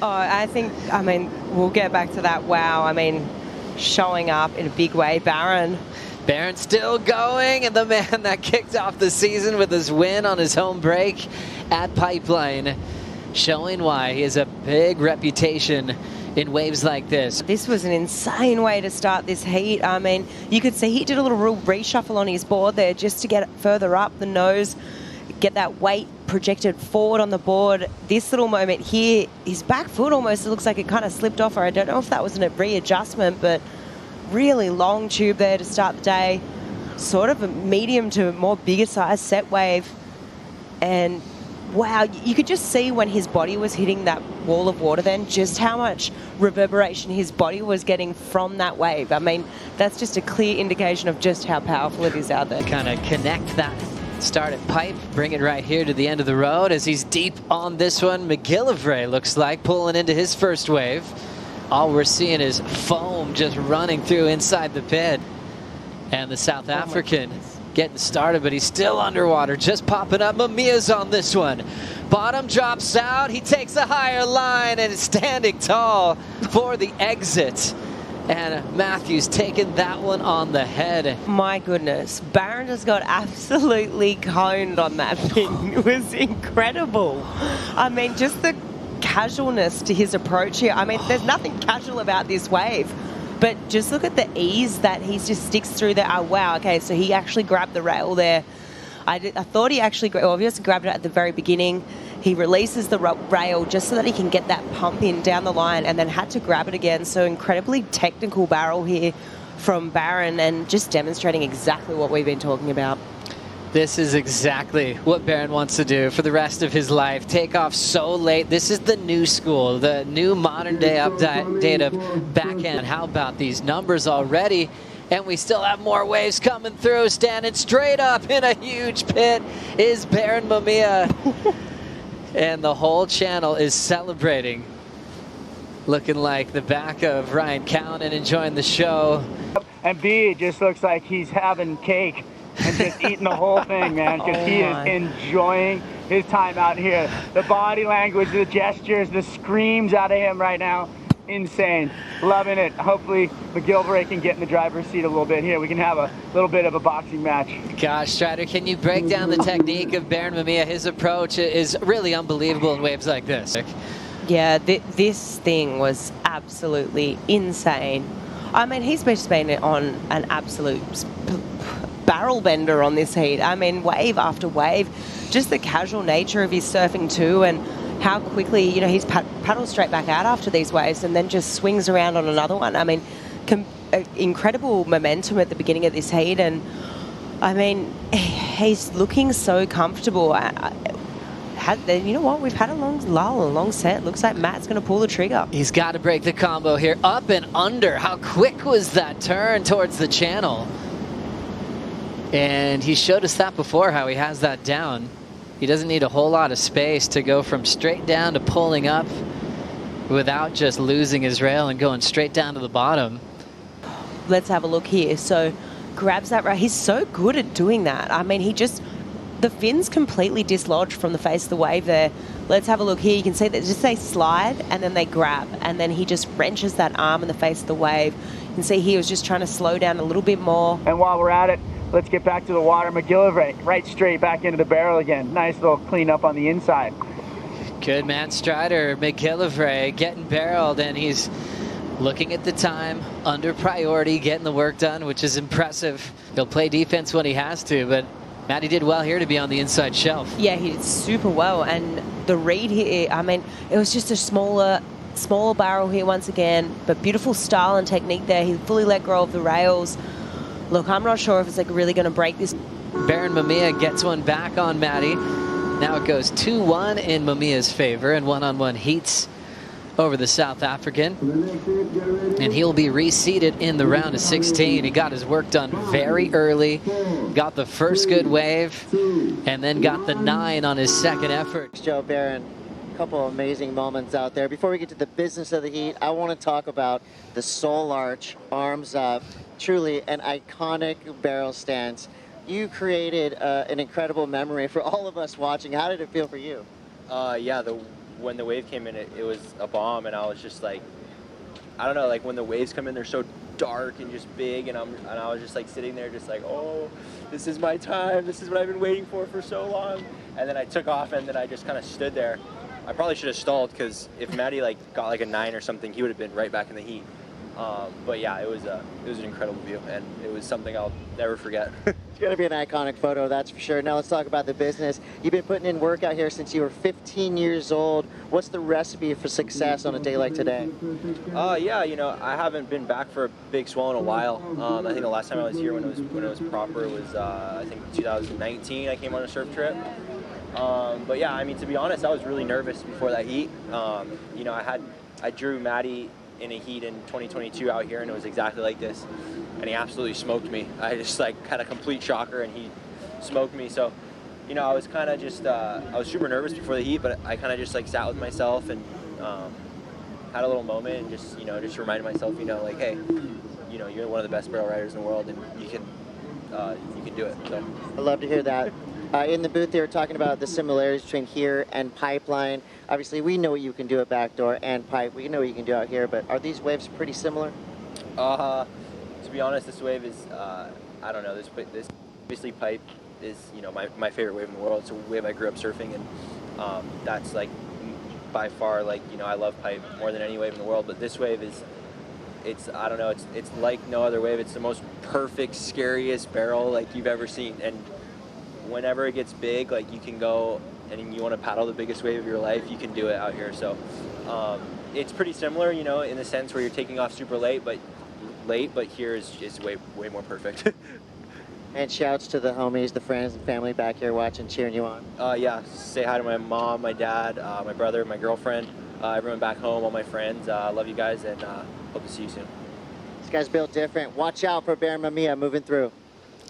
Oh, I think, I mean, we'll get back to that. Wow, I mean, showing up in a big way. Barron still going, and the man that kicked off the season with his win on his home break at Pipeline, showing why he has a big reputation in waves like this. This was an insane way to start this heat. I mean, you could see he did a little real reshuffle on his board there just to get it further up the nose, get that weight projected forward on the board. This little moment here, his back foot almost looks like it kind of slipped off, or I don't know if that was a readjustment, but really long tube there to start the day. Sort of a medium to more bigger size set wave. And wow, you could just see when his body was hitting that wall of water then just how much reverberation his body was getting from that wave. I mean, that's just a clear indication of just how powerful it is out there. Kind of connect that start at pipe, bring it right here to the end of the road as he's deep on this one. McGillivray looks like pulling into his first wave. All we're seeing is foam just running through inside the pit. And the South African getting started, but he's still underwater, just popping up. Mamiya's on this one. Bottom drops out. He takes a higher line and is standing tall for the exit. And Matthews taking that one on the head. My goodness, Barron just got absolutely coned on that thing. It was incredible. I mean, just the casualness to his approach here. I mean, there's nothing casual about this wave. But just look at the ease that he just sticks through there. Oh, wow. Okay, so he actually grabbed the rail there. I thought he actually, obviously grabbed it at the very beginning. He releases the rail just so that he can get that pump in down the line and then had to grab it again. So incredibly technical barrel here from Barron and just demonstrating exactly what we've been talking about. This is exactly what Barron wants to do for the rest of his life. Take off so late. This is the new school, the new modern day update of backhand. How about these numbers already? And we still have more waves coming through. Standing straight up in a huge pit is Barron Mamiya. And the whole channel is celebrating. Looking like the back of Ryan Cowan and enjoying the show. And B just looks like he's having cake and just eating the whole thing, man, because he is enjoying his time out here. The body language, the gestures, the screams out of him right now, insane. Loving it. Hopefully McGillivray can get in the driver's seat a little bit here. We can have a little bit of a boxing match. Gosh, Strider, can you break down the technique of Barron Mamiya? His approach is really unbelievable in waves like this. Yeah, this thing was absolutely insane. I mean, he's just been on an absolute barrel bender on this heat. I mean, wave after wave, just the casual nature of his surfing too, and how quickly, you know, he's paddled straight back out after these waves and then just swings around on another one. I mean, incredible momentum at the beginning of this heat, and I mean, he's looking so comfortable. You know what? We've had a long lull, a long set. Looks like Matt's going to pull the trigger. He's got to break the combo here. Up and under. How quick was that turn towards the channel? And he showed us that before, how he has that down. He doesn't need a whole lot of space to go from straight down to pulling up without just losing his rail and going straight down to the bottom. Let's have a look here. So grabs that rail. He's so good at doing that. I mean, the fin's completely dislodged from the face of the wave there. Let's have a look here. You can see that just they slide and then they grab, and then he just wrenches that arm in the face of the wave. You can see he was just trying to slow down a little bit more. And while we're at it, let's get back to the water. McGillivray right straight back into the barrel again. Nice little cleanup on the inside. Good man, Strider. McGillivray getting barreled, and he's looking at the time, under priority, getting the work done, which is impressive. He'll play defense when he has to, but Matty did well here to be on the inside shelf. Yeah, he did super well, and the read here, I mean, it was just a smaller barrel here once again, but beautiful style and technique there. He fully let go of the rails. Look, I'm not sure if it's like really going to break this. Barron Mamiya gets one back on Matty. Now it goes 2-1 in Mamiya's favor, and one-on-one heats over the South African. And he'll be reseeded in the round of 16. He got his work done very early, got the first good wave, and then got the 9 on his second effort. Joe, Barron, a couple of amazing moments out there. Before we get to the business of the heat, I want to talk about the soul arch, arms up. Truly an iconic barrel stance. You created an incredible memory for all of us watching. How did it feel for you? Yeah, the when the wave came in, it was a bomb, and I was just like, I don't know, like when the waves come in, they're so dark and just big, and I was just like sitting there just like, oh, this is my time, this is what I've been waiting for so long. And then I took off, and then I just kind of stood there. I probably should have stalled, because if Maddie like got like a 9 or something, he would have been right back in the heat. But yeah, it was an incredible view, and it was something I'll never forget. It's going to be an iconic photo, that's for sure. Now let's talk about the business. You've been putting in work out here since you were 15 years old. What's the recipe for success on a day like today? Yeah, you know, I haven't been back for a big swell in a while. I think the last time I was here when it was proper was I think 2019. I came on a surf trip. But yeah, I mean, to be honest, I was really nervous before that heat. You know, I drew Maddie in a heat in 2022 out here, and it was exactly like this, and he absolutely smoked me. I just like had a complete shocker, and he smoked me. So, you know, I was kind of just I was super nervous before the heat, but I kind of just like sat with myself and had a little moment, and just, you know, just reminded myself, you know, like, hey, you know, you're one of the best barrel riders in the world, and you can do it. So I love to hear that. In the booth, they were talking about the similarities between here and Pipeline. Obviously, we know what you can do at Backdoor and Pipe. We know what you can do out here, but are these waves pretty similar? To be honest, this wave is, I don't know, this obviously Pipe is, you know, my favorite wave in the world. It's a wave I grew up surfing, and that's like by far, like, you know, I love Pipe more than any wave in the world, but this wave is, I don't know, it's like no other wave. It's the most perfect, scariest barrel like you've ever seen, and whenever it gets big, like, you can go and you want to paddle the biggest wave of your life, you can do it out here. So it's pretty similar, you know, in the sense where you're taking off super late, but here is way more perfect. And shouts to the homies, the friends and family back here watching, cheering you on. Yeah, say hi to my mom, my dad, my brother, my girlfriend, everyone back home, all my friends. I love you guys, and hope to see you soon. This guy's built different. Watch out for Barron Mamiya moving through.